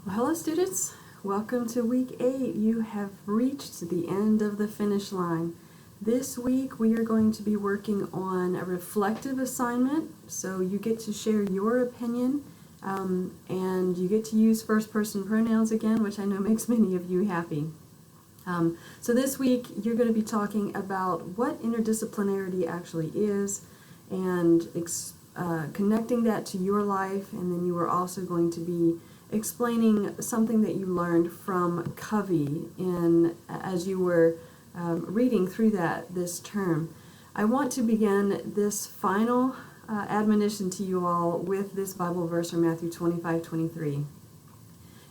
Well, hello students, welcome to week 8. You have reached the end of the finish line. This week we are going to be working on a reflective assignment, so you get to share your opinion and you get to use first person pronouns again, which I know makes many of you happy. So this week you're going to be talking about what interdisciplinarity actually is and connecting that to your life, and then you are also going to be explaining something that you learned from Covey as you were reading through this term. I want to begin this final admonition to you all with this Bible verse from Matthew 25:23.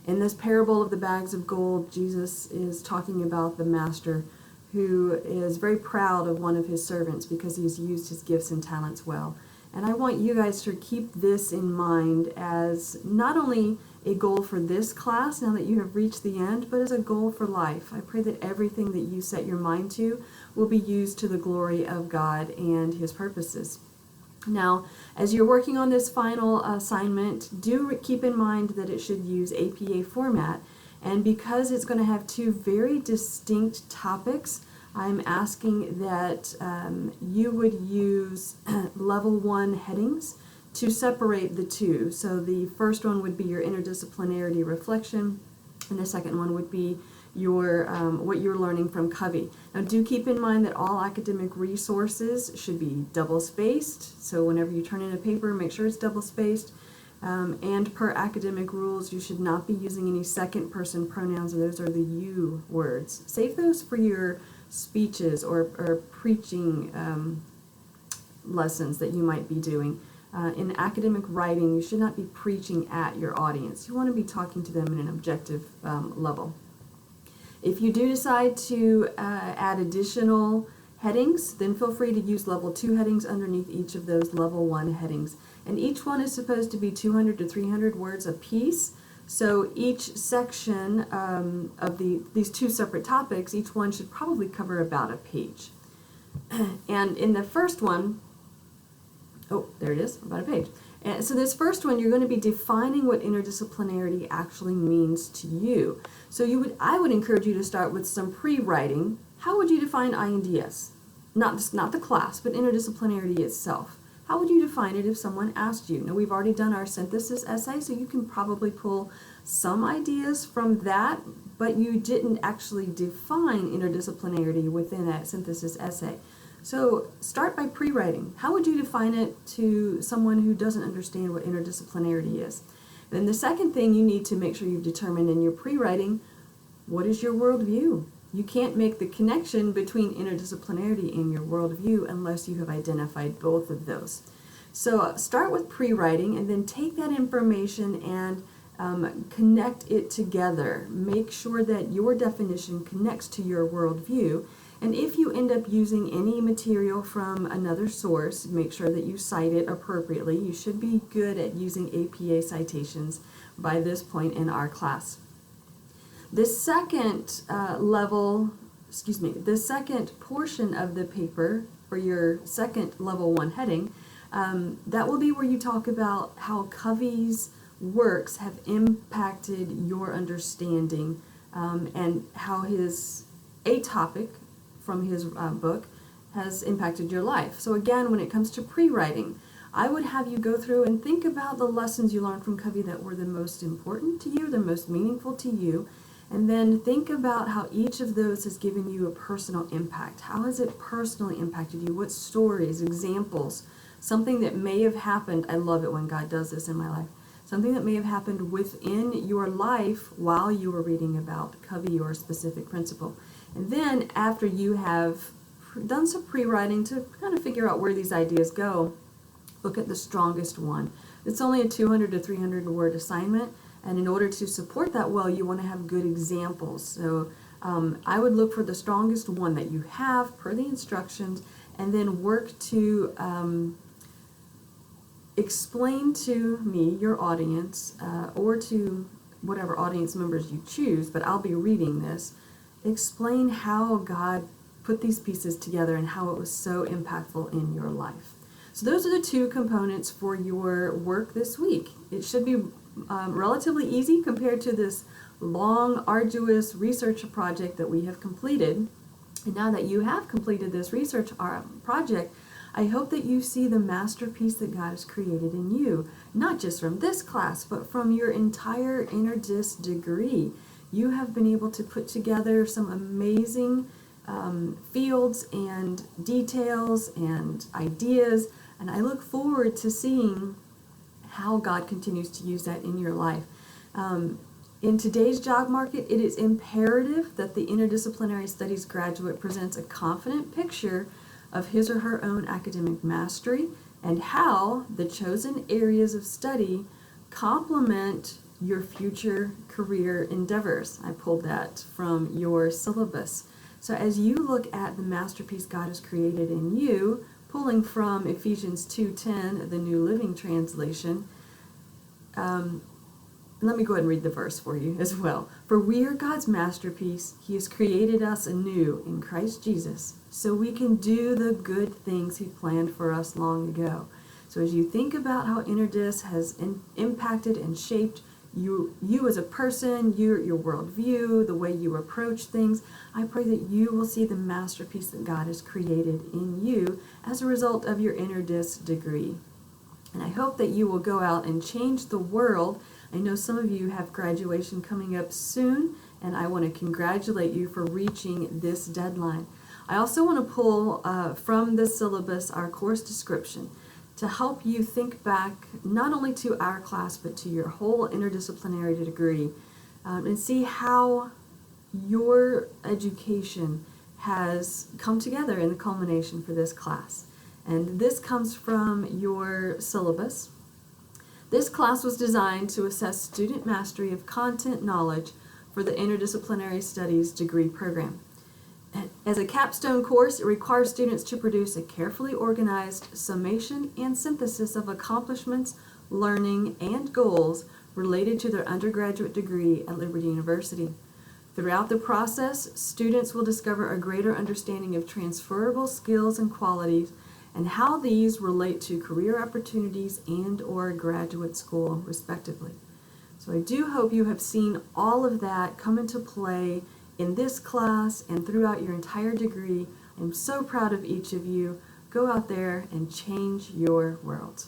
In this parable of the bags of gold, Jesus is talking about the master who is very proud of one of his servants because he's used his gifts and talents well. And I want you guys to keep this in mind as not only a goal for this class, now that you have reached the end, but as a goal for life. I pray that everything that you set your mind to will be used to the glory of God and His purposes. Now, as you're working on this final assignment, do keep in mind that it should use APA format. And because it's going to have two very distinct topics, I'm asking that you would use level 1 headings to separate the two. So the first one would be your interdisciplinarity reflection, and the second one would be your what you're learning from Covey. Now do keep in mind that all academic resources should be double spaced, so whenever you turn in a paper, make sure it's double spaced. And per academic rules, you should not be using any second person pronouns, and those are the you words. Save those for your speeches or preaching lessons that you might be doing. In academic writing, you should not be preaching at your audience. You want to be talking to them in an objective level. If you do decide to add additional headings, then feel free to use level 2 headings underneath each of those level 1 headings. And each one is supposed to be 200 to 300 words a piece. So each section of these two separate topics, each one should probably cover about a page. And in the first one, oh, there it is, about a page. And so this first one, you're going to be defining what interdisciplinarity actually means to you. So I would encourage you to start with some pre-writing. How would you define INDS? Not the class, but interdisciplinarity itself. How would you define it if someone asked you? Now, we've already done our synthesis essay, so you can probably pull some ideas from that, but you didn't actually define interdisciplinarity within that synthesis essay. So start by pre-writing. How would you define it to someone who doesn't understand what interdisciplinarity is? Then the second thing you need to make sure you've determined in your pre-writing, what is your worldview? You can't make the connection between interdisciplinarity and your worldview unless you have identified both of those. So start with pre-writing and then take that information and connect it together. Make sure that your definition connects to your worldview. And if you end up using any material from another source, make sure that you cite it appropriately. You should be good at using APA citations by this point in our class. The second the second portion of the paper for your second level 1 heading, that will be where you talk about how Covey's works have impacted your understanding and how a topic from his book has impacted your life. So again, when it comes to pre-writing, I would have you go through and think about the lessons you learned from Covey that were the most important to you, the most meaningful to you, and then think about how each of those has given you a personal impact. How has it personally impacted you? What stories, examples, something that may have happened. I love it when God does this in my life. Something that may have happened within your life while you were reading about Covey or a specific principle. And then after you have done some pre-writing to kind of figure out where these ideas go, look at the strongest one. It's only a 200 to 300 word assignment, and in order to support that well, you want to have good examples. So I would look for the strongest one that you have per the instructions, and then work to explain to me, your audience, or to whatever audience members you choose, but I'll be reading this, explain how God put these pieces together and how it was so impactful in your life. So those are the two components for your work this week. It should be relatively easy compared to this long, arduous research project that we have completed. And now that you have completed this research project, I hope that you see the masterpiece that God has created in you, not just from this class, but from your entire INDS degree. You have been able to put together some amazing fields and details and ideas, and I look forward to seeing how God continues to use that in your life. In today's job market, it is imperative that the interdisciplinary studies graduate presents a confident picture of his or her own academic mastery and how the chosen areas of study complement your future career endeavors. I pulled that from your syllabus. So as you look at the masterpiece God has created in you, pulling from Ephesians 2:10, the New Living Translation, let me go ahead and read the verse for you as well. For we are God's masterpiece. He has created us anew in Christ Jesus so we can do the good things He planned for us long ago. So as you think about how INDS has impacted and shaped you as a person, your worldview, the way you approach things, I pray that you will see the masterpiece that God has created in you as a result of your INDS degree. And I hope that you will go out and change the world. I know some of you have graduation coming up soon, and I want to congratulate you for reaching this deadline. I also want to pull from the syllabus our course description to help you think back not only to our class but to your whole interdisciplinary degree and see how your education has come together in the culmination for this class. And this comes from your syllabus. This class was designed to assess student mastery of content knowledge for the Interdisciplinary Studies degree program. As a capstone course, it requires students to produce a carefully organized summation and synthesis of accomplishments, learning, and goals related to their undergraduate degree at Liberty University. Throughout the process, students will discover a greater understanding of transferable skills and qualities and how these relate to career opportunities and/or graduate school, respectively. So I do hope you have seen all of that come into play in this class and throughout your entire degree. I'm so proud of each of you. Go out there and change your world.